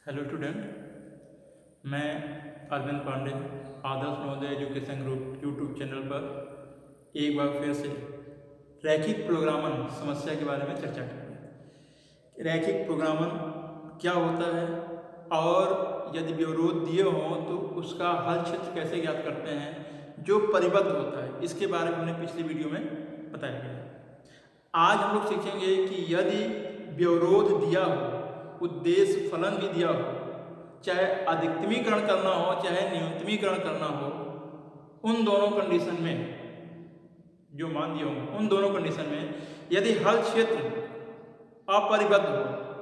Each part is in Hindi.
हेलो स्टूडेंट, मैं Arvind Pandey Adarsh Navodaya education group YouTube channel पर एक बार फिर से रैखिक प्रोग्रामन समस्या के बारे में चर्चा करेंगे। रैखिक प्रोग्रामन क्या होता है और यदि विवरोध दिए हों तो उसका हल क्षेत्र कैसे ज्ञात करते हैं, जो परिबद्ध होता है, इसके बारे में हमने पिछली वीडियो में बताया गया है। आज हम लोग सीखेंगे कि यदि विवरोध दिया हो, उद्देश्य फलन भी दिया हो, चाहे अधिकतमीकरण करना हो चाहे न्यूनतमीकरण करना हो, उन दोनों कंडीशन में जो मान दिए हों उन दोनों कंडीशन में यदि हल क्षेत्र अपरिबद्ध हो,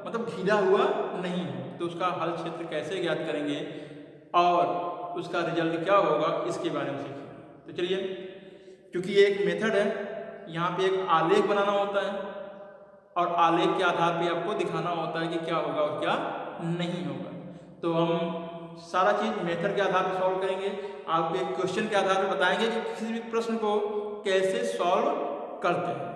मतलब घिरा हुआ नहीं हो, तो उसका हल क्षेत्र कैसे ज्ञात करेंगे और उसका रिजल्ट क्या होगा, इसके बारे में सीखेंगे। तो चलिए, क्योंकि ये एक मेथड है, यहाँ पे एक आलेख बनाना होता है और आलेख के आधार पे आपको दिखाना होता है कि क्या होगा और क्या नहीं होगा। तो हम सारा चीज़ मेथड के आधार पर सॉल्व करेंगे। आपको एक क्वेश्चन के आधार पर बताएंगे कि किसी भी प्रश्न को कैसे सॉल्व करते हैं।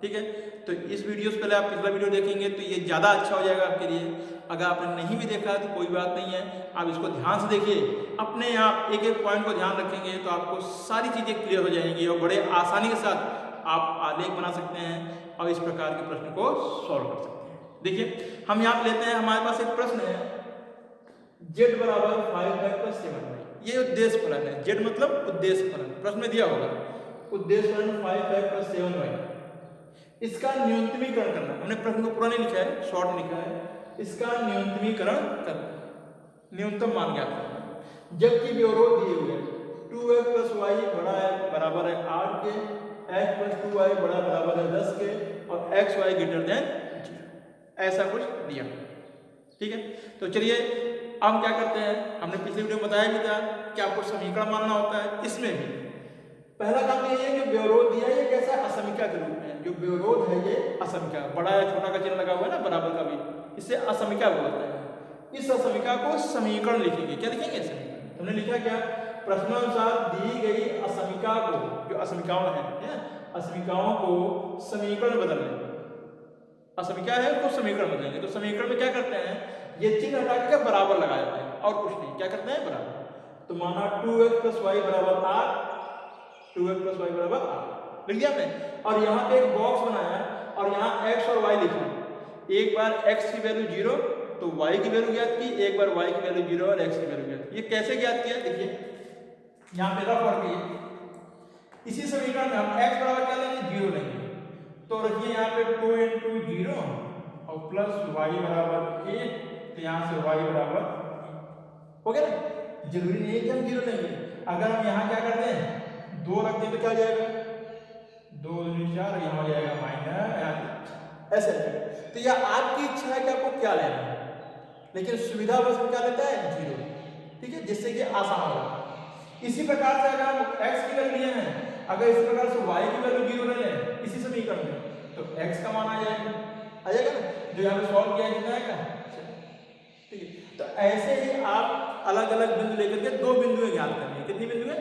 ठीक है, तो इस वीडियो से पहले आप पिछला वीडियो देखेंगे तो ये ज़्यादा अच्छा हो जाएगा आपके लिए। अगर आपने नहीं भी देखा तो कोई बात नहीं है, आप इसको ध्यान से देखिए, अपने आप एक एक पॉइंट को ध्यान रखेंगे तो आपको सारी चीज़ें क्लियर हो जाएंगी और बड़े आसानी के साथ आप आलेख बना सकते हैं और इस प्रकार के प्रश्न को सॉल्व कर सकते हैं। देखिए, हम यहाँ पे लेते हैं, हमारे पास एक प्रश्न है z बराबर 5y + 7y। ये उद्देश्य फलन है। z मतलब उद्देश्य फलन, प्रश्न में दिया होगा उद्देश्य फलन 5y + 7y। इसका न्यूनतमीकरण करना, हमने प्रश्न को पूरा नहीं लिखा है, शॉर्ट में लिखा है। इसका न्यूनतमीकरण करना, न्यूनतम मान ज्ञात करना, जबकि विवरोध दिए हुए 2x + y बराबर है 8 के, x + 2y बराबर है 10 के और x y > 0, ऐसा कुछ दिया। ठीक है, तो चलिए हम क्या करते हैं, हमने पिछले वीडियो में बताया भी था कि आपको समीकरण मानना होता है। इसमें भी पहला काम तो ये है कि विवरोध दिया है, ये कैसा असमीका के रूप में। जो विवरोध है ये असमीका, बड़ा या छोटा का चिन्ह लगा हुआ है ना, बराबर का भी, इससे असमीका बोलते हैं। इस असमीका को समीकरण लिखेंगे। क्या लिखेंगे? समीकरण। हमने लिखा क्या, प्रश्नानुसार दी गई असमीका को, जो असमीकाओं है असमीकाओं को समीकरण बदलने, असमीका है उसको समीकरण बदलेंगे। तो समीकरण में क्या करते हैं, ये चिन्ह हटा के बराबर लगा देते हैं और कुछ नहीं। क्या करते हैं? बराबर। तो माना 2x + y बराबर 8, 2x + y बराबर 8 लिख दिया हमने, और यहाँ पे एक बॉक्स बनाया और यहाँ x और y लिखा। एक बार x की वैल्यू 0 तो y की वैल्यू ज्ञात की, एक बार y की वैल्यू 0 और x की वैल्यू ज्ञात की। ये कैसे ज्ञात किया? देखिए यहाँ पे रफ वर्क है। इसी समीकरण में हम x बराबर क्या लेंगे? 0 लेंगे। तो रखिए यहाँ पे 2 × 0 और प्लस y बराबर 1, तो यहाँ से y बराबर हो गया ना। जरूरी नहीं है कि हम 0 लेंगे, अगर हम यहाँ क्या करते हैं 2 रख दें तो क्या हो जाएगा, 2 × 4, यहाँ हो जाएगा माइनस, ऐसे। तो यह आपकी इच्छा है कि आपको क्या लेना है, लेकिन सुविधा बस क्या लेता है? 0। ठीक है, जिससे कि आसान हो जाए। इसी प्रकार से अगर हम x की वैल्यू लिए हैं, अगर इसी प्रकार से y की वैल्यू 0 ले लें इसी समीकरण में, तो x का मान आ जाएगा ना, जो यहाँ पे सॉल्व किया है कितना आएगा। ठीक है, तो ऐसे ही आप अलग अलग बिंदु लेकर के 2 बिंदुएं ज्ञात करनी है। कितनी बिंदु है?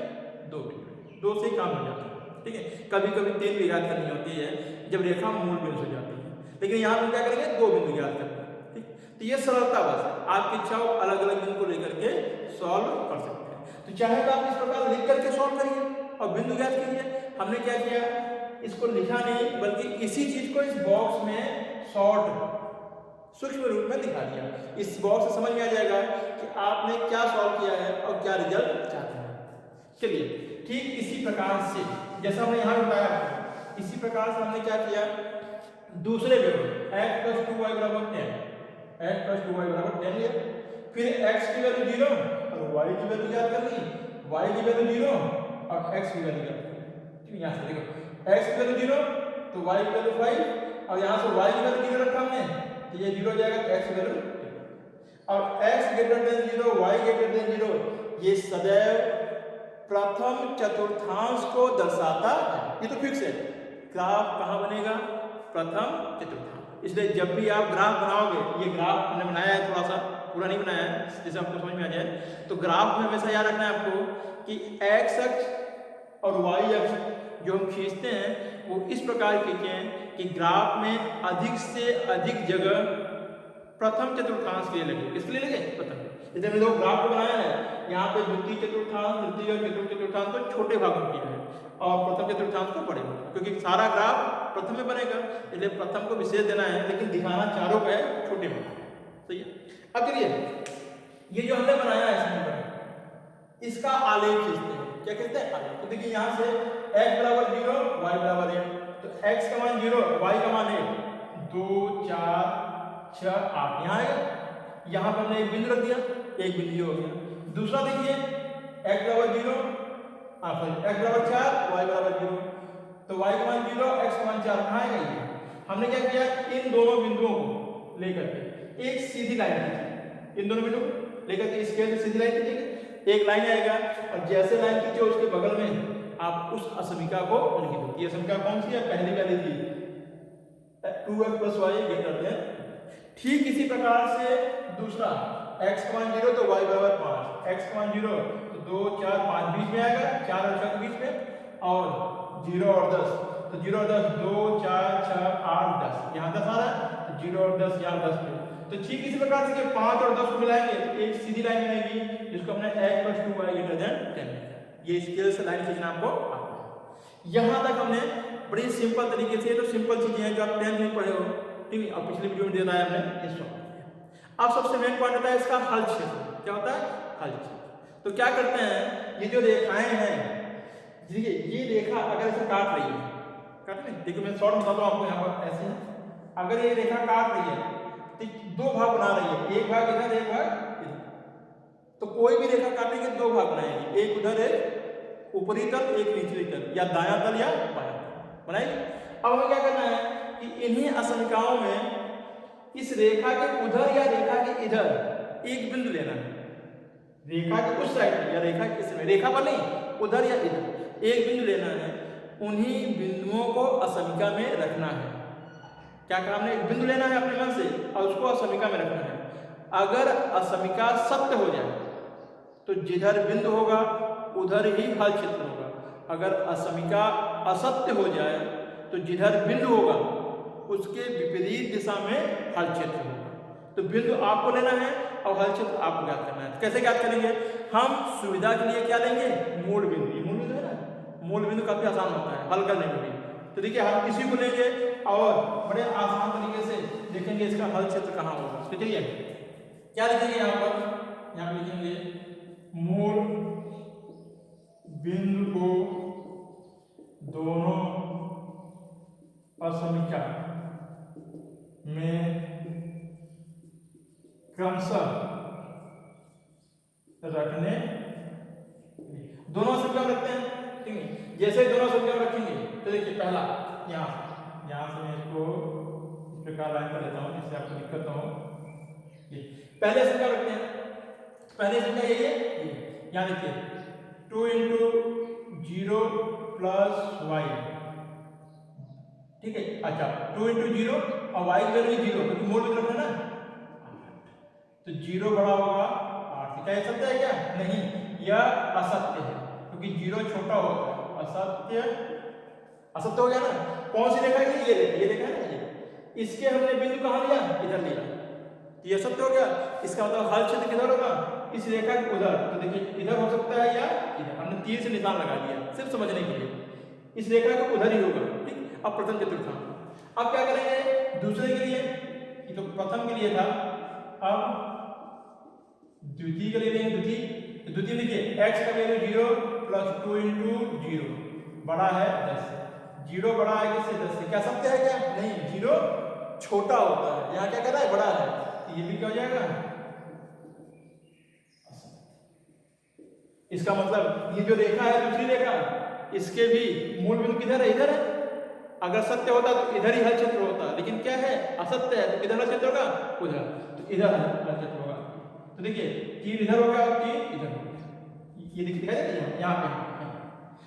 2 बिंदु, 2 से ही काम हो जाता है। ठीक है, कभी कभी 3 भी ज्ञात करनी होती है जब रेखा मूल बिंदु से जाती है, लेकिन यहाँ हम क्या करेंगे 2 बिंदु ज्ञात करना है। ठीक, तो ये सरलता बस है, आपकी इच्छा हो अलग अलग बिंदु को लेकर के सॉल्व कर सकते हैं। तो चाहे तो आप इस प्रकार लिख करके सॉल्व करिए और बिंदु ज्ञात कीजिए। हमने क्या किया, इसको लिखा नहीं बल्कि इसी चीज को इस बॉक्स में शॉर्ट सूक्ष्म रूप में दिखा दिया। इस बॉक्स से समझ में आ जाएगा कि आपने क्या सॉल्व किया है और क्या रिजल्ट चाहते हैं। चलिए, ठीक इसी प्रकार से जैसा हमने यहाँ बताया, इसी प्रकार से हमने क्या किया, दूसरे विवरण x + 2y बराबर 10, x + 2y बराबर 10 लिया। फिर x की वैल्यू 0 और y की वैल्यू ज्ञात कर ली, y की वैल्यू 0 और x की वैल्यू ज्ञात कर ली। ठीक, यहाँ से देखो x की वैल्यू 0 तो y की वैल्यू 5 और यहाँ से y की वैल्यू 0 रखा हमने, तो ये 0 हो जाएगा, तो x की वैल्यू, और x > 0 y > 0 ये सदैव प्रथम चतुर्थांश को दर्शाता है। ये तो फिक्स है। ग्राफ कहाँ बनेगा? प्रथम चतुर्थांश। इसलिए जब भी आप ग्राफ बनाओगे, ये ग्राफ हमने बनाया है, थोड़ा सा पूरा नहीं बनाया है, जैसे आपको समझ में आ जाए, तो ग्राफ में हमेशा याद रखना है आपको कि x अक्ष और y अक्ष जो हम खींचते हैं वो इस प्रकार खींचें कि ग्राफ में अधिक से अधिक जगह प्रथम चतुर्थांश के लिए लगे। किसके लिए लगे? प्रथम। जैसे हमने दो ग्राफ को बनाया है, यहाँ पे द्वितीय चतुर्थांश, तृतीय और चतुर्थ चतुर्थांश को छोटे भागों में किया है और प्रथम चतुर्थांश को बड़े भागों, क्योंकि सारा ग्राफ प्रथम में बनेगा, इसलिए प्रथम को विशेष देना है, लेकिन दिखाना चारों का है छोटे भाग। सही है। अब चलिए ये जो हमने बनाया है समीकरण, इसका आलेख खींचते हैं। क्या कहते हैं? आलेख। तो देखिए यहाँ से x बराबर 0, y बराबर 1, तो x का मान 0, y का मान 1, 2 4 6 8 यहाँ आएगा। यहाँ पर हमने एक बिंदु रख दिया, एक बिंदु हो गया। दूसरा देखिए x बराबर 0, x बराबर 4, y बराबर 0, तो y का मान 0, x का मान 4 कहाँ आएगा? ये हमने क्या किया, इन दोनों बिंदुओं को लेकर के एक सीधी लाइन खींची, इन दोनों बिंदुओं को लेकर के स्केल से सीधी लाइन खींचेंगे, एक लाइन आएगा और जैसे लाइन खींचे उसके बगल में आप उस असमीका को लिख दो। ये असमीका कौन सी है? पहली वाली थी, 2x + y > 10। ठीक इसी प्रकार से दूसरा x का मान 0 तो y बराबर 5, x का मान 0 तो 2 4 5 बीच में आएगा, 4 और 6 के बीच में, और 0 और 10 तो 0 और 10 2 4 6 8 10, यहाँ 10 आ रहा है तो 0 और 10 यहाँ 10 पे। तो ठीक इसी प्रकार से 5 और 10 को मिलाएंगे तो एक सीधी लाइन बनेगी, जिसको हमने x + 2y > 10। ये स्केल से लाइन खींचना आपको आता है। यहाँ तक हमने बड़ी सिंपल तरीके से, तो सिंपल चीजें हैं जो आप 10th में पढ़े हो, ठीक है। अब पिछले वीडियो में दे रहा है हमने इस वक्त। अब सबसे मेन पॉइंट होता है इसका हल क्षेत्र। क्या होता है? हल क्षेत्र। तो क्या करते हैं, ये जो रेखाएं हैं, देखिए ये रेखा अगर इसे काट रही है, काट रही, देखिए मैं शॉर्ट बताता हूँ आपको। यहाँ पर ऐसे है, अगर ये रेखा काट रही है तो दो भाग बना रही है, एक भाग इधर एक भाग इधर। तो कोई भी रेखा काटेगी दो भाग बनाएगी, एक उधर एक ऊपरी तल, एक निचली तल, या दायां तल या बायां तल बनाएगी। अब हमें क्या करना है कि इन्हीं असमीकाओं में इस रेखा के उधर या रेखा के इधर एक बिंदु लेना है, रेखा के उस साइड या रेखा के इसमें, रेखा पर नहीं, उधर या इधर एक बिंदु लेना है। उन्हीं बिंदुओं को असमीका में रखना है। क्या काम है? एक बिंदु लेना है अपने मन से और उसको असमीका में रखना है। अगर असमीका सत्य हो जाए तो जिधर बिंदु होगा उधर ही हल क्षेत्र होगा। अगर असमीका असत्य हो जाए तो जिधर बिंदु होगा उसके विपरीत दिशा में हल क्षेत्र होगा। तो बिंदु आपको लेना है और हल क्षेत्र आपको ज्ञात करना है। कैसे ज्ञात करेंगे? हम सुविधा के लिए क्या लेंगे? मूल बिंदु। मूल बिंदु है ना, मूल बिंदु काफी आसान होता है हल करने में भी। तो देखिए हम इसी को लेंगे और बड़े आसान तरीके से देखेंगे इसका हल क्षेत्र कहाँ होगा। तो चलिए क्या लिखेंगे यहाँ पर? यहाँ लिखेंगे मूल बिंदु को दोनों असमीका में क्रमशः रखने, दोनों असमीका रखते हैं, ठीक है। जैसे दोनों असमीका रखेंगे तो देखिए पहला यहाँ से मैं इसको इस प्रकार लाइन कर लेता हूँ जिससे आपको दिक्कत ना हो। पहले असमीका रखते हैं, पहले असमीका यही है, यहाँ देखिए 2 × 0 + y, ठीक है। अच्छा 2 × 0 और y की वैल्यू 0, क्योंकि मूल बिंदु रखना है ना, तो 0 बड़ा होगा 8। क्या सत्य है? क्या नहीं, यह असत्य है क्योंकि 0 छोटा होता है। असत्य हो गया ना। कौन सी रेखा है? ये रेखा है ना, ये। इसके हमने बिंदु कहाँ लिया? इधर लिया, ये असत्य हो गया। इसका मतलब हल क्षेत्र किधर होगा? इस रेखा के उधर। तो देखिए इधर हो सकता है या इधर, हमने तीर से निशान लगा दिया सिर्फ समझने के लिए। इस रेखा के उधर ही होगा, ठीक। अब प्रथम चतुर्थांश। अब क्या करेंगे दूसरे के लिए? ये तो प्रथम के लिए था, अब द्वितीय के लिए लेंगे। द्वितीय देखिए x का वैल्यू 0 + 2 × 0 बड़ा है 10 से। 0 बड़ा है किससे? 10 से। क्या सत्य है? क्या नहीं, 0 छोटा होता है। यहाँ क्या कर रहा है? बड़ा है, तो ये भी क्या हो जाएगा? इसका मतलब ये जो रेखा है दूसरी रेखा, इसके भी मूल बिंदु किधर है? इधर है। अगर सत्य होता तो इधर ही हल क्षेत्र होता, लेकिन क्या है? असत्य है, तो किधर हल क्षेत्र होगा? उधर। तो इधर हल क्षेत्र होगा। तो देखिए तीर इधर होगा और तीर इधर होगा, ये दिखाई दे रहा है यहाँ पे।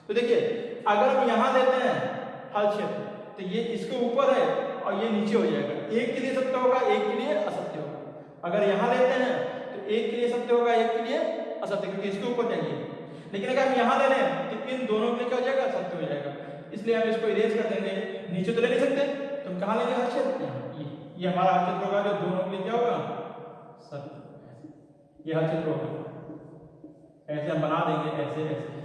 तो देखिए अगर हम यहाँ लेते हैं हल क्षेत्र तो ये इसके ऊपर है और ये नीचे हो जाएगा। एक के लिए सत्य होगा, एक के लिए असत्य होगा। अगर यहाँ लेते हैं तो एक के लिए सत्य होगा, एक के लिए असत्य, क्योंकि इसके ऊपर चाहिए। लेकिन अगर हम यहाँ ले लें तो इन दोनों के लिए क्या हो जाएगा? सत्य हो जाएगा। इसलिए हम इसको इरेज कर देंगे। नीचे तो ले नहीं सकते, तो हम कहाँ लेंगे? हल क्षेत्र, ये हमारा हल क्षेत्र होगा, जो दोनों के लिए क्या होगा 70, ये हल क्षेत्र होगा। ऐसे हम बना देंगे, ऐसे ऐसे ऐसे,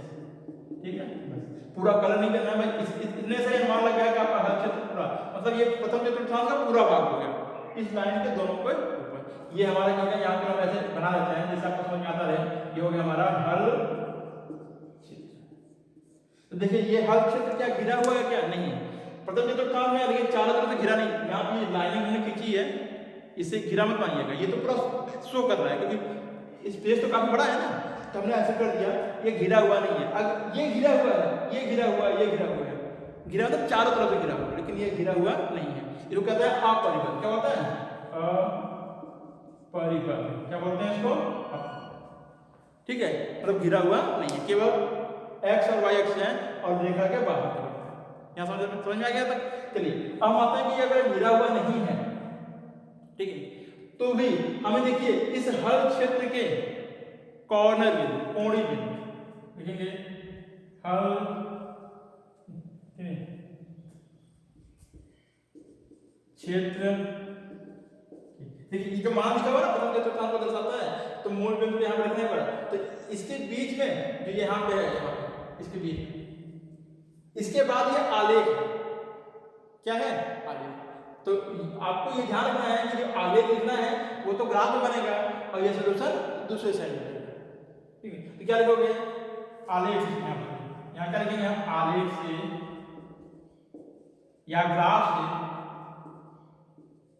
ठीक है। बस पूरा कलर नहीं करना है भाई, इतने से अनुमान लग गया कि आपका हल क्षेत्र पूरा, मतलब ये प्रथम चतुर्थांश का पूरा भाग हो गया इस लाइन के दोनों को ऊपर। ये हमारा क्या है, यहाँ पे हम ऐसे बना देते हैं जैसे आपको समझ में आता रहे। ये हो गया हमारा हल क्षेत्र। तो देखिए ये हल क्षेत्र क्या घिरा हुआ है, क्या नहीं है प्रथम चतुर्थांश में, लेकिन चारों तरफ से घिरा नहीं। यहाँ पे लाइनिंग हमने खींची है, इसे घिरा मत मानिएगा, ये तो पूरा शो कर रहा है क्योंकि स्पेस तो काफी बड़ा है ना, तो हमने ऐसे कर दिया, ये घिरा हुआ नहीं है। अब ये घिरा हुआ है, ये घिरा हुआ है, ये घिरा हुआ है, घिरा मतलब चारों तरफ से घिरा हुआ है, लेकिन ये घिरा हुआ नहीं है। इसको कहते हैं अपरिबद्ध। क्या होता है? अपरिबद्ध। क्या बोलते हैं इसको? ठीक है, मतलब घिरा हुआ नहीं है, केवल एक्स और वाई अक्ष है और रेखा के बाहर। यहाँ समझ में आ गया तक? चलिए अब आते हैं कि अगर घिरा हुआ नहीं है, ठीक है, तो भी हमें देखिए इस हल क्षेत्र के कॉर्नर बिंदु, कोणी बिंदु लिखेंगे हल क्षेत्र। देखिए ये जो मान लिखा हुआ ना प्रथम चतुर्थांश को दर्शाता है, तो मूल बिंदु यहाँ पे लिखने पड़ा, तो इसके बीच में जो यहाँ पे है, यहाँ पे इसके बीच में, इसके बाद ये आलेख है। क्या है? आलेख। तो आपको ये ध्यान रखना है कि जो आलेख लिखना है वो तो ग्राफ में बनेगा और ये सॉल्यूशन दूसरे साइड में, ठीक है। तो क्या लिखोगे? आलेख से, यहाँ क्या लिखेंगे हम? आलेख से या ग्राफ से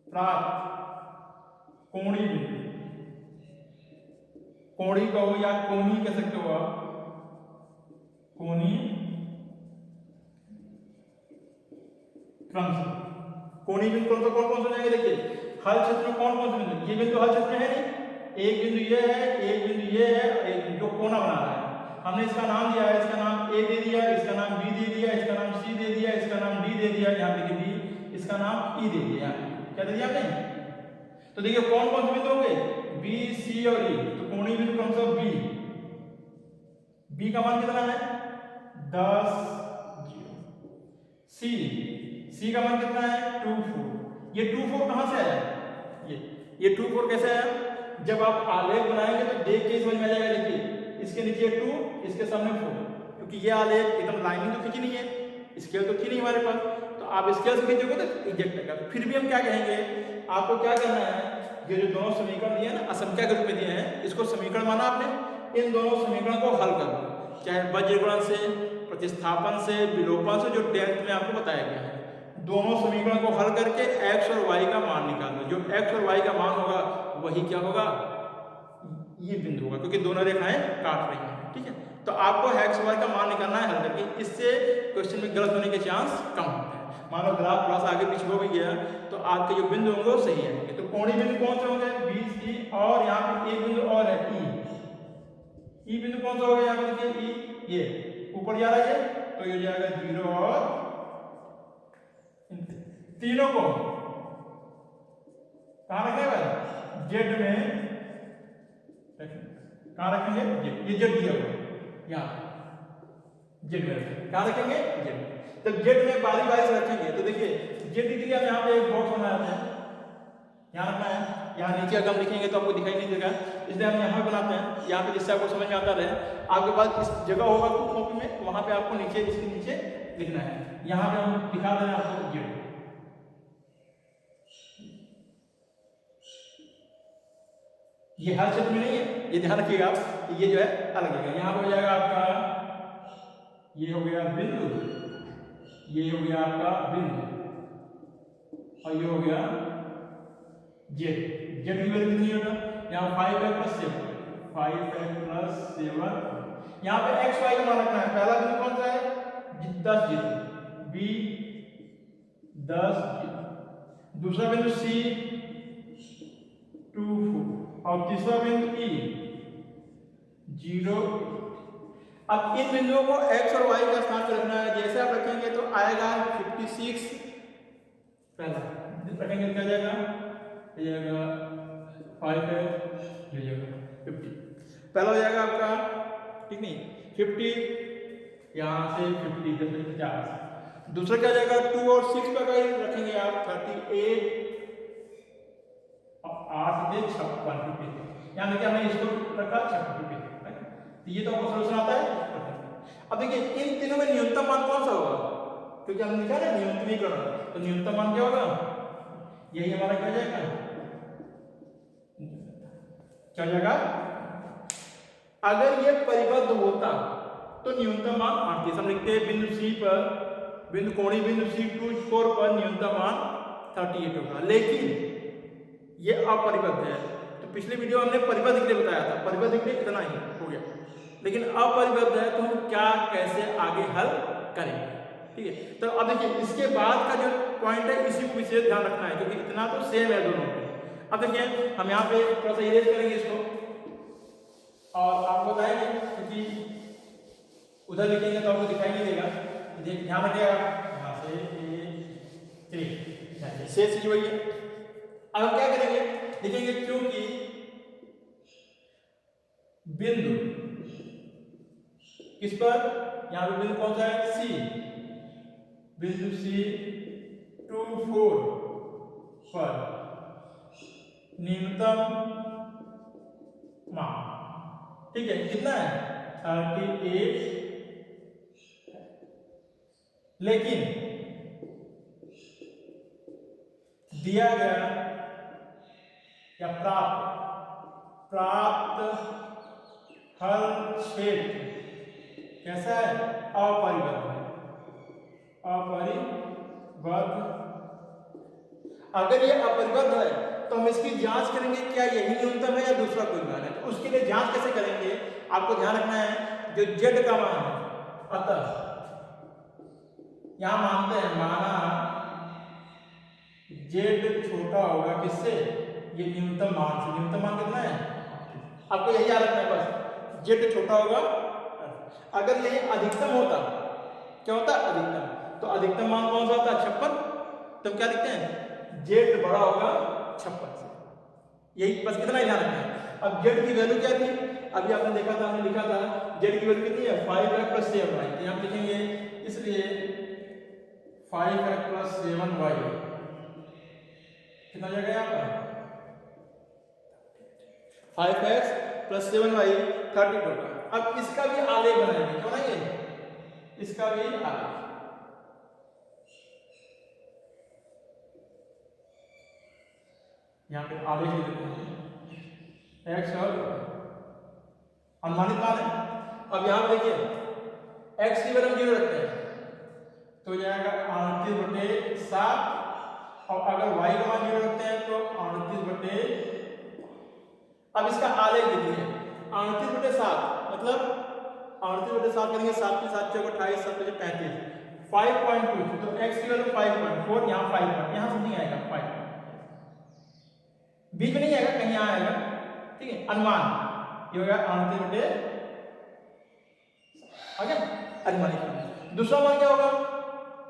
प्राप्त कोणी बिंदु, कोणी कहो या कोणी कह सकते हो आप, कोणी क्रम से। कोणी बिंदु कौन कौन से जाएंगे? देखिए हल क्षेत्र में कौन कौन से बिंदु, ये बिंदु हल क्षेत्र में है नहीं, एक बिंदु ये है, एक बिंदु ये है, एक जो कोना बना रहा है, हमने इसका नाम दिया है, इसका नाम ए दे दिया, इसका नाम बी दे दिया, इसका नाम सी दे दिया, इसका नाम डी दे दिया, यहाँ पे डी, इसका नाम ई दे दिया। क्या दे दिया आपने? तो देखिए कौन कौन से बिंदु होंगे? बी, सी और ई। तो कोणी बिंदु कौन सा? बी। बी का मान कितना है? 10, 0। सी का मान कितना है? 2, 4। ये 2, 4 कहां से आया? ये 2, 4 कैसे आया? जब आप आलेख बनाएंगे तो देख के समझ में आ जाएगा। देखिए इसके नीचे 2, इसके सामने 4, क्योंकि ये आलेख एकदम लाइनिंग तो खींची नहीं है, स्केल तो थी नहीं हमारे पास, तो आप स्केल से खींचोगे तो इजेक्ट होगा। फिर भी हम क्या कहेंगे, आपको क्या करना है, ये जो दोनों समीकरण दिए हैं ना, असंख्या के रूप में दिए हैं, इसको समीकरण माना आपने, इन दोनों समीकरण को हल कर लो, चाहे वज्रगुणन से, प्रतिस्थापन से, विलोपन से, जो 10th में आपको बताया गया है। दोनों समीकरण को हल करके x और y का मान निकालो। जो x और y का मान होगा वही क्या होगा? ये बिंदु होगा, क्योंकि दोनों रेखाएं काट रही हैं, ठीक है। तो आपको x और y का मान निकालना है हल करके, इससे क्वेश्चन में गलत होने के चांस कम होते हैं। मान लो ग्राफ थोड़ा सा आगे पीछे हो भी गया तो आपके जो बिंदु होंगे वो सही है। तो कोणी बिंदु कौन से होंगे? बी, सी, और यहाँ पे एक बिंदु और है ई बिंदु कौन सा होगा? यहाँ पे देखिए ई, ये ऊपर जा रहा है, तो ये जाएगा 0 और तीनों को कहाँ रखेंगे? जेड में। कहाँ रखेंगे? ये जेड दिया हुआ यहाँ जेड में, कहाँ रखेंगे? जेड। जब जेड में बारी बारी से रखेंगे तो देखिए जेड के लिए हम यहाँ पे एक बॉक्स बनाया है, यहाँ रखना है। यहाँ नीचे अगर हम लिखेंगे तो आपको दिखाई नहीं देगा, इसलिए हम यहाँ बनाते हैं, यहाँ पे जिससे आपको समझ में आता रहे। आपके पास इस जगह होगा कॉपी में, वहां पे आपको नीचे इसके नीचे लिखना है। यहाँ पे हम दिखा दे रहे हैं आपको जेड। ये हर क्षेत्र में नहीं है, ये ध्यान रखिएगा आप, ये जो है अलग है। यहाँ पे हो जाएगा आपका, ये हो गया बिंदु, ये हो गया आपका बिंदु, और ये हो गया जेड। जेड की वैल्यू कितनी होगा? यहाँ 5 है प्लस 7, 5 है प्लस 7। यहाँ पे एक्स वाई का मान रखना है। पहला बिंदु कौन सा है? 10, 0, बी 10, 0। दूसरा बिंदु सी 2, 4, और तीसरा बिंदु ई 0। अब इन बिंदुओं को x और y का स्थान पर रखना है। जैसे आप रखेंगे तो आएगा 56, पहला रखेंगे क्या जाएगा? ये जाएगा 5 है, ये जाएगा 50, पहला हो जाएगा आपका, ठीक नहीं, 50, यहाँ से 50, 10 50। दूसरा क्या जाएगा? 2 और 6 पर रखेंगे आप 38, यानी कि हमने इसको रखा 56, तो ये तो आपको सोल्यूशन आता है। अब देखिए इन तीनों में न्यूनतम मान कौन सा होगा, क्योंकि हमने लिखा है न्यूनतमीकरण, तो न्यूनतम मान क्या होगा, यही हमारा क्या जाएगा, क्या जाएगा, अगर ये परिबद्ध होता तो न्यूनतम मान 38, हम लिखते हैं बिंदु सी पर, बिंदु कोणीय बिंदु C24 पर न्यूनतम मान 38 होगा, लेकिन ये अपरिबद्ध है। तो पिछले वीडियो हमने परिबद्ध के लिए बताया था, परिबद्ध के लिए इतना ही हो गया, लेकिन अपरिबद्ध है तो हम क्या कैसे आगे हल करेंगे, ठीक है। तो अब देखिए इसके बाद का जो पॉइंट है इसी को विशेष ध्यान रखना है, क्योंकि इतना तो सेम है दोनों में। अब देखिए हम यहाँ पे थोड़ा सा इरेज करेंगे इसको और आपको बताएंगे, क्योंकि उधर लिखेंगे तो आपको दिखाई नहीं देगा, ध्यान रखिएगा। यहाँ से शेष चीज वही है। अब हम क्या करेंगे, लिखेंगे क्योंकि बिंदु किस पर, यहाँ पे बिंदु कौन सा है, सी, बिंदु C24 पर न्यूनतम मान, ठीक है, कितना है 38, लेकिन दिया गया या प्राप्त हल क्षेत्र कैसा है, अपरिबद्ध है, अपरिबद्ध। अगर ये अपरिबद्ध है तो हम इसकी जांच करेंगे क्या यही न्यूनतम है या दूसरा कोई मान है। तो उसके लिए जांच कैसे करेंगे, आपको ध्यान रखना है जो z का मान है, अतः यहां मानते हैं, माना z छोटा होगा किससे, ये न्यूनतम मान से। न्यूनतम मान कितना है, आपको यही याद रखना है बस, z छोटा होगा। अगर यही अधिकतम होता, क्या होता अधिकतम, तो अधिकतम मान कौन सा होता है 56, तो क्या लिखते हैं z बड़ा होगा 56 से, यही बस कितना ही ध्यान रखना है। अब z की वैल्यू क्या थी, अभी आपने देखा था, हमने लिखा था z की वैल्यू कितनी है 5x + 7y, तो यहाँ लिखेंगे इसलिए 5x + 7y कितना जाएगा यहाँ पर, 5x + 7y 32 होगा। अब इसका भी आलेख बनाएंगे, क्या बनाएंगे, इसका भी आलेख, यहाँ पे आलेख लिख देते हैं, x और अनुमानित मान है। अब यहाँ पे देखिए x की वैल्यू 0 रखते हैं तो जाएगा 38/7, और अगर y का मान 0 रखते हैं तो 38/, अब इसका आलेख देखिए 38/7 मतलब 38/7 करेंगे, 7 के 7 चौक 28, 7 के 35, 5.2, तो x की वैल्यू 5.4, यहाँ 5, यहाँ से नहीं आएगा 5, बीच में नहीं आएगा, कहीं यहाँ आएगा, ठीक है। अनुमान ये होगा 38/, आगे अनुमानित। दूसरा मान क्या होगा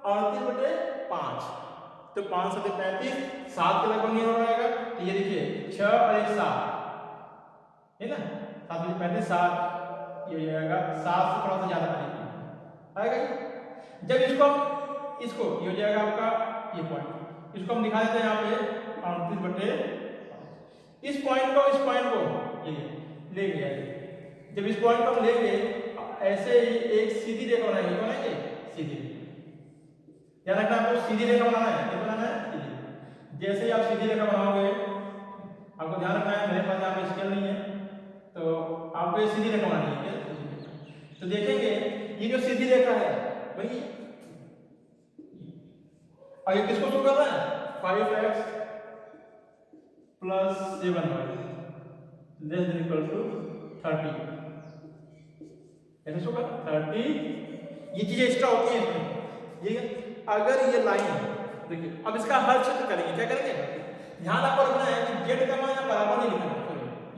38/5, तो 5 7 35, 7 के लगभग नहीं हो जाएगा, तो ये देखिए 6 और 1 7 है ना, 7 × 35 7, ये जाएगा 7 से थोड़ा सा ज्यादा आएगा। जब इसको ये हो जाएगा आपका ये पॉइंट, इसको हम दिखा देते हैं यहाँ पे 38/, इस पॉइंट को ये ले गया, जब इस पॉइंट को हम लेंगे ऐसे ही एक सीधी रेखा बनाएंगे, क्या बनाएंगे सीधी रेखा, ध्यान रखना आपको सीधी रेखा बनाना है, क्या बनाना है सीधी। जैसे ही आप सीधी रेखा बनाओगे, आपको ध्यान रखना है मेरे पास यहाँ पे स्केल नहीं है, तो आपको ये सीधी रेखा बनानी है, तो देखेंगे ये जो सीधी रेखा है भाई, और ये किसको शो कर रहा है 5x + 7y ≤ 30, ऐसे शो कर 30, ये चीजें एक्स्ट्रा होती हैं इसमें। ये अगर ये लाइन देखिए, अब इसका हर क्षेत्र करेंगे, क्या करेंगे, ध्यान आपको रखना है कि z का मान यहाँ बराबर नहीं लिखना है,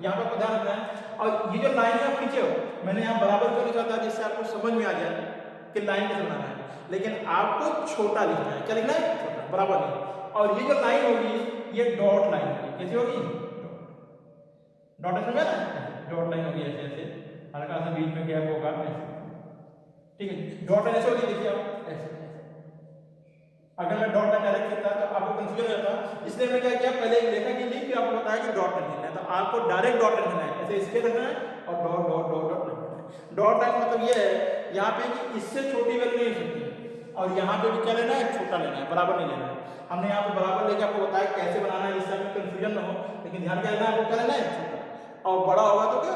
यहाँ पर आपको ध्यान रखना है। और ये जो लाइन आप खींचे हो, मैंने यहाँ बराबर क्यों लिखा था, जिससे आपको समझ में आ जाए कि लाइन कैसे बनाना है, लेकिन आपको छोटा लिखना है, क्या लिखना है छोटा, बराबर नहीं। और ये जो लाइन होगी ये डॉट लाइन होगी, कैसी होगी डॉट, समझा ना, डॉट लाइन होगी ऐसे ऐसे, हल्का सा बीच में गैप होगा ऐसे, ठीक है, डॉट लाइन ऐसे होगी, देखिए आप ऐसे, अगर मैं डॉट लाइन डायरेक्ट लिखता तो आपको कंफ्यूजन हो जाता, इसलिए मैं क्या किया, पहले एक रेखा की ली, फिर आपको बताया कि डॉट लाइन लिखना है। तो आपको डायरेक्ट डॉट लाइन लिखना है, ऐसे इसके रखना है और डॉट डॉट डॉट डॉट लिखना है। डॉट लाइन मतलब ये है यहाँ पे कि इससे छोटी वैल्यू नहीं हो सकती, और यहाँ पे भी क्या लेना है, छोटा लेना है, बराबर नहीं लेना है। हमने यहाँ पे बराबर लेके आपको बताया कैसे बनाना है, जिससे आपको कंफ्यूजन ना हो, लेकिन ध्यान क्या देना है, आपको क्या लेना है, छोटा, और बड़ा होगा तो क्या,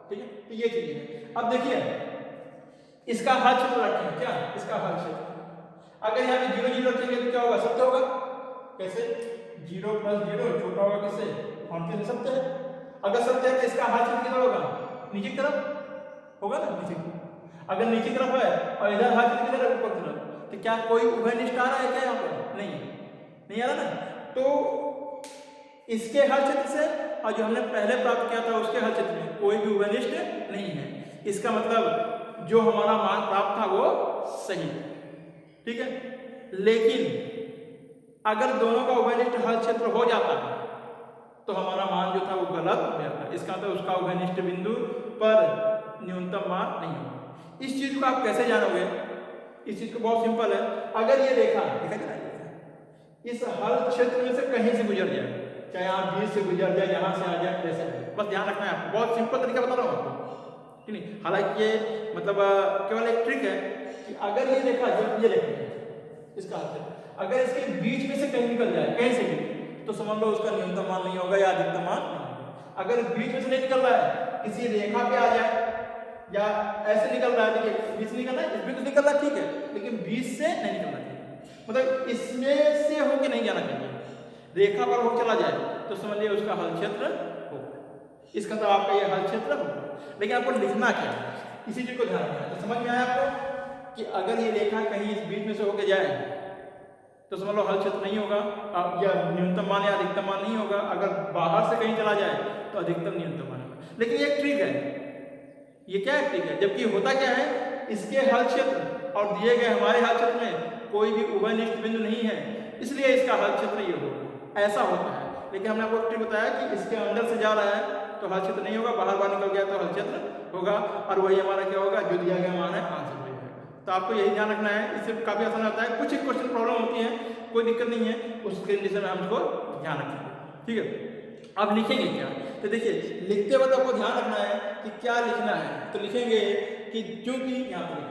ठीक है। तो ये चीजें हैं। अब देखिए इसका हल क्षेत्र रखें, क्या इसका हल क्षेत्र, अगर यहाँ पे 0 0 रखेंगे तो क्या होगा, सत्य होगा। कैसे, 0 + 0 छोटा होगा किससे, 29 से, सत्य है। अगर सत्य है तो इसका हल क्षेत्र किधर होगा, नीचे की तरफ होगा ना, नीचे की तरफ। अगर नीचे की तरफ है और इधर हल क्षेत्र किधर है, ऊपर की तरफ, तो क्या कोई उभयनिष्ठ आ रहा है क्या, यहाँ पर नहीं आ रहा ना। तो इसके हल क्षेत्र से और जो हमने पहले प्राप्त किया था उसके हल क्षेत्र में कोई भी उभयनिष्ठ नहीं है। इसका मतलब जो हमारा मान प्राप्त था वो सही है, ठीक है। लेकिन अगर दोनों का उभयनिष्ठ हल क्षेत्र हो जाता है तो हमारा मान जो था वो गलत हो जाता है। इसका मतलब उसका उभयनिष्ठ बिंदु पर न्यूनतम मान नहीं होगा। इस चीज को आप कैसे जानोगे, इस चीज को बहुत सिंपल है। अगर ये रेखा इस हल क्षेत्र में से कहीं से गुजर जाए, चाहे आप बीच से गुजर जाए, यहाँ से आ जाए, जैसे बस ध्यान रखना है आपको, बहुत सिंपल तरीका बता रहा हूँ आपको, ठीक नहीं। हालांकि ये मतलब केवल एक ट्रिक है कि अगर ये रेखा जो ये रेखा इसका हल क्षेत्र अगर इसके बीच में से कहीं निकल जाए, कहीं से भी, तो समझ लो उसका न्यूनतम मान नहीं होगा या अधिकतम मान नहीं होगा। अगर बीच में से नहीं निकल रहा है, किसी रेखा पे आ जाए या ऐसे निकल रहा है, देखिए बीच निकल रहा है, इस बीच तो निकल रहा है, ठीक है, लेकिन बीच से नहीं निकलना चाहिए, मतलब इसमें से होके नहीं जाना चाहिए। रेखा पर हो चला जाए तो समझ लिया उसका हल क्षेत्र होगा। इसका तो आपका ये हल क्षेत्र होगा। लेकिन आपको लिखना क्या है, इसी चीज को ध्यान रखना है। तो समझ में आया आपको कि अगर ये रेखा कहीं इस बीच में से होके जाए तो समझ लो हल क्षेत्र नहीं होगा, या न्यूनतम मान या अधिकतम मान नहीं होगा। अगर बाहर से कहीं चला जाए तो अधिकतम न्यूनतम मान होगा। लेकिन एक ट्रिक है, ये क्या है, ट्रिक है, जबकि होता क्या है, इसके हल क्षेत्र और दिए गए हमारे हल क्षेत्र में कोई भी उभयनिष्ठ बिंदु नहीं है, इसलिए इसका हल क्षेत्र ये होगा, ऐसा होता है। लेकिन हमने आपको ट्रिक बताया कि इसके अंदर से जा रहा है तो हल क्षेत्र नहीं होगा, बाहर बाहर निकल गया तो हल क्षेत्र होगा, और वही हमारा क्या होगा, जो दिया गया मान है आंसर हो जाएगा। तो आपको यही ध्यान रखना है, इससे काफी आसान होता है। कुछ एक क्वेश्चन प्रॉब्लम होती है, कोई दिक्कत नहीं है, उसके कंडीशन में हम इसको ध्यान रखेंगे, ठीक है। अब लिखेंगे क्या, तो देखिए लिखते वक्त आपको ध्यान रखना है कि क्या लिखना है। तो लिखेंगे कि चूंकि यहाँ पर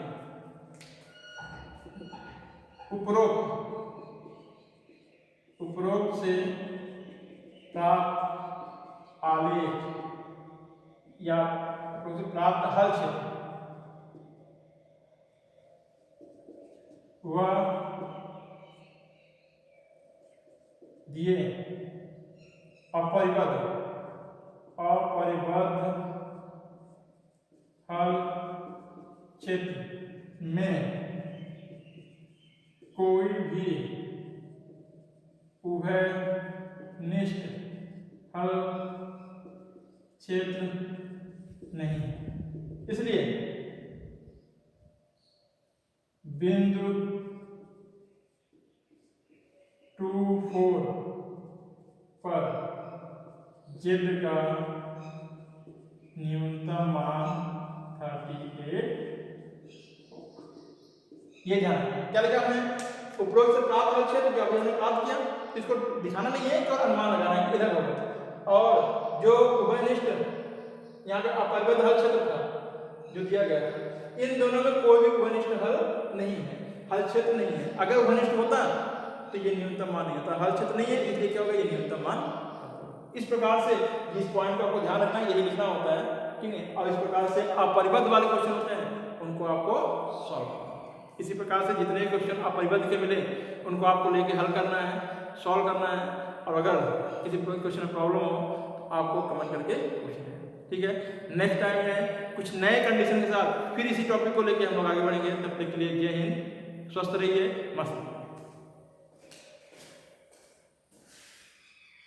उपरोक्त से प्राप्त आलेख या प्राप्त हल क्षेत्र वह दिए अपरिबद्ध हल क्षेत्र में कोई भी उभयनिष्ठ हल क्षेत्र नहीं, इसलिए बिंदु 2 4 पर z का न्यूनतम मान 38। ये ध्यान रखना। क्या लिखा हमने, उपरोक्त से प्राप्त हल क्षेत्र जो अभी हमने प्राप्त किया, इसको दिखाना नहीं है, और अनुमान लगाना है इधर होगा। और जो उभयनिष्ठ यहाँ पे अपरिबद्ध हल क्षेत्र था जो दिया गया था, इन दोनों में कोई भी उभयनिष्ठ हल नहीं है, हल क्षेत्र नहीं है। अगर उभयनिष्ठ होता तो ये न्यूनतम मान नहीं होता, हल क्षेत्र नहीं है, इसलिए क्या होगा, ये न्यूनतम मान। इस प्रकार से जिस पॉइंट को आपको ध्यान रखना है, यही लिखना होता है, ठीक है। और इस प्रकार से अपरिबद्ध वाले क्वेश्चन होते हैं उनको आपको सॉल्व करना है। इसी प्रकार से जितने क्वेश्चन अपरिबद्ध के मिले उनको आपको लेके हल करना है, सॉल्व करना है। और अगर किसी क्वेश्चन में प्रॉब्लम हो तो आपको कमेंट करके पूछना है, ठीक है। नेक्स्ट टाइम में कुछ नए कंडीशन के साथ फिर इसी टॉपिक को लेके हम लोग आगे बढ़ेंगे। तब तक के लिए जय हिंद, स्वस्थ रहिए, मस्त।